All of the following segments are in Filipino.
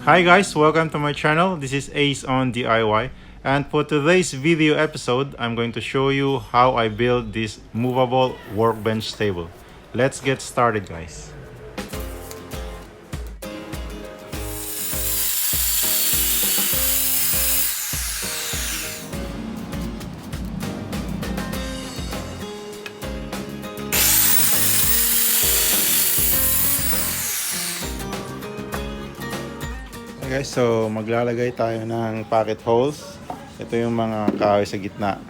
Hi guys, welcome to my channel. This is Ace on DIY, and for today's video episode, I'm going to show you how I build this movable workbench table. Let's get started, guys. Okay guys, so maglalagay tayo ng pocket holes. Ito yung mga kahoy sa gitna.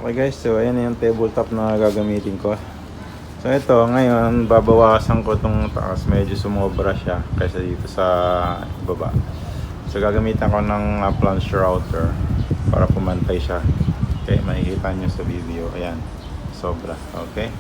Okay guys, so ayan yung tabletop na gagamitin ko. So ito, ngayon babawasan ko itong taas, medyo sumobra siya kaysa dito sa baba. So gagamitan ko ng plunge router para pumantay siya. Okay, makikita nyo sa video. Ayan, sobra. Okay.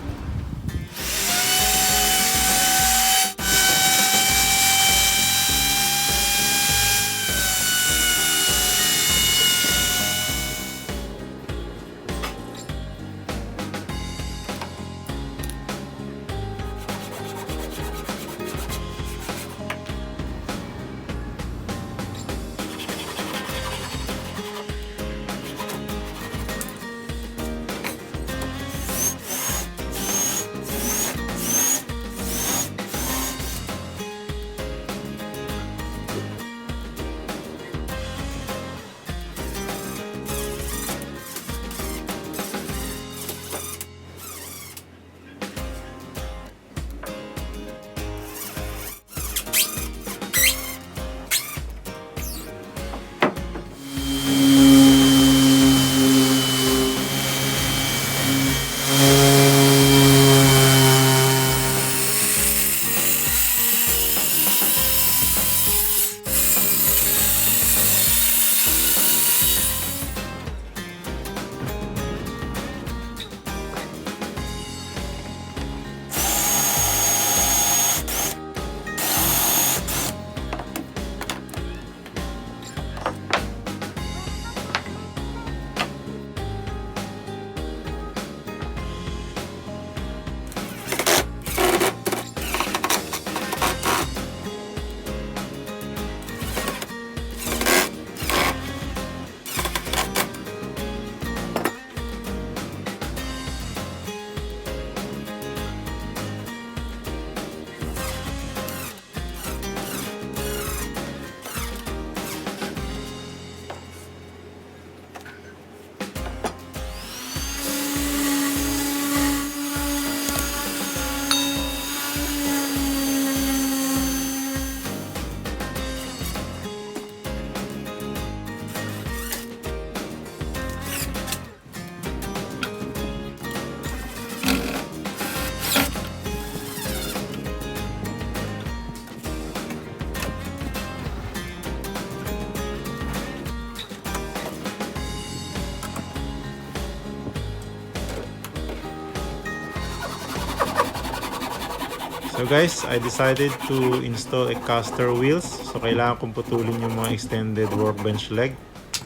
So guys, I decided to install a caster wheels. So kailangan kong putulin yung mga extended workbench leg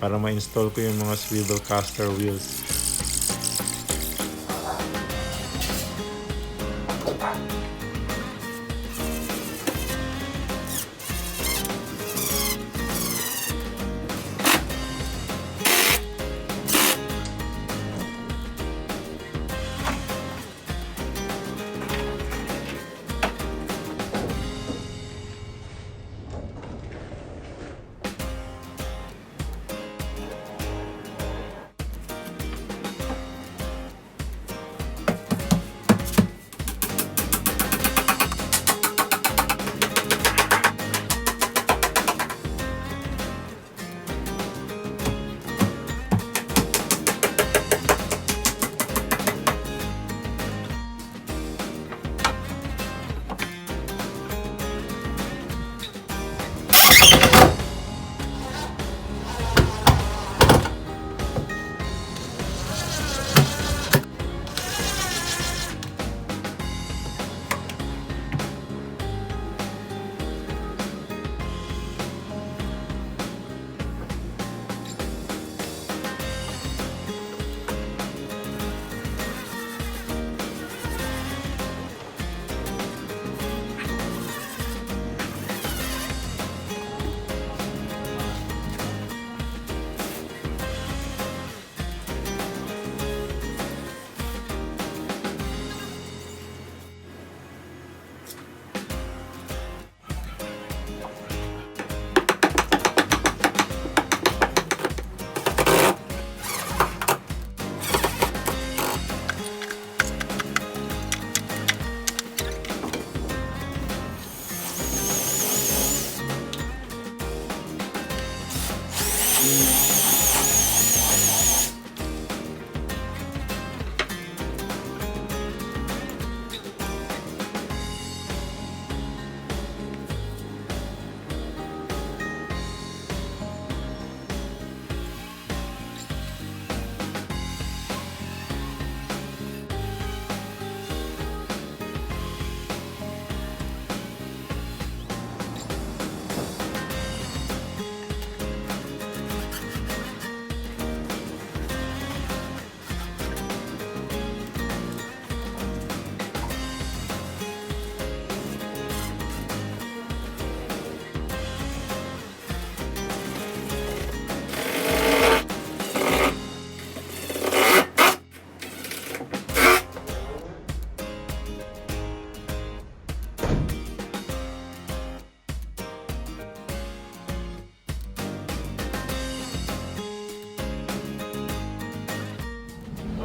para ma-install ko yung mga swivel caster wheels.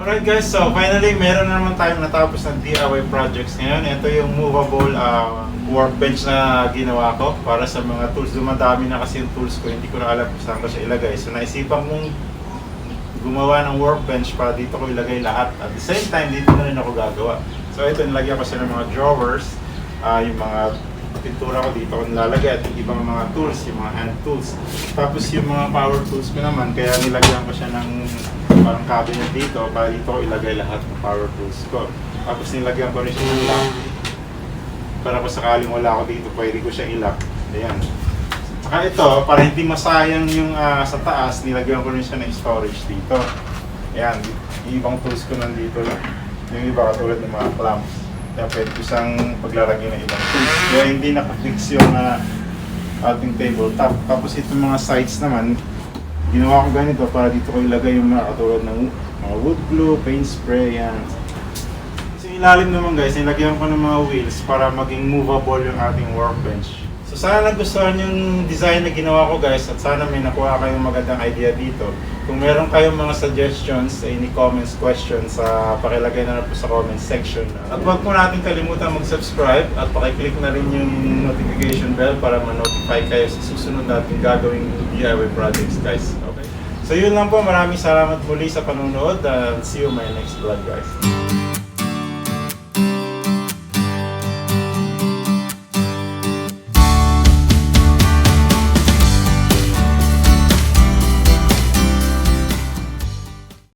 Alright guys, so finally meron na naman tayong natapos ng DIY projects ngayon. Ito yung movable workbench na ginawa ko para sa mga tools. Dumadami na kasi yung tools ko, hindi ko na alam kung saan ko siya ilagay. So naisipan kong gumawa ng workbench para dito ko ilagay lahat. At the same time, dito na rin ako gagawa. So ito, nilagyan ko siya ng mga drawers, yung mga pintura ko dito ko nilalagay at yung ibang mga tools, yung mga hand tools. Tapos yung mga power tools ko naman, kaya nilagyan ko siya ng parang cabinet dito para dito ko ilagay lahat ng power tools ko. Tapos nilagyan ko rin siya ng lock para kung sakaling wala ako dito, pwede ko siya i-lock. Ayan. Saka ito, para hindi masayang yung sa taas, nilagyan ko rin siya ng storage dito. Ayan, yung ibang tools ko nandito lang. Yung iba katulad ng mga clamps. Kaya pwede ko siyang paglalagay ng ibang tools. Kaya hindi nakafix yung ating tabletop. Tapos itong mga sides naman, ginawa ko ganito para dito ko ilagay yung mga katulad ng mga wood glue, paint spray, yan. So ilalim naman guys, nilagyan ko ng mga wheels para maging movable yung ating workbench. So sana nagustuhan yung design na ginawa ko guys at sana may nakuha kayong magandang idea dito. Kung meron kayong mga suggestions, any comments, questions, pakilagay na lang po sa comment section. At huwag po natin kalimutan mag-subscribe at pakiclick na rin yung notification bell para ma-notify kayo sa susunod natin gagawing DIY projects guys. Okay? So yun lang po, maraming salamat muli sa panonood and see you in my next vlog guys.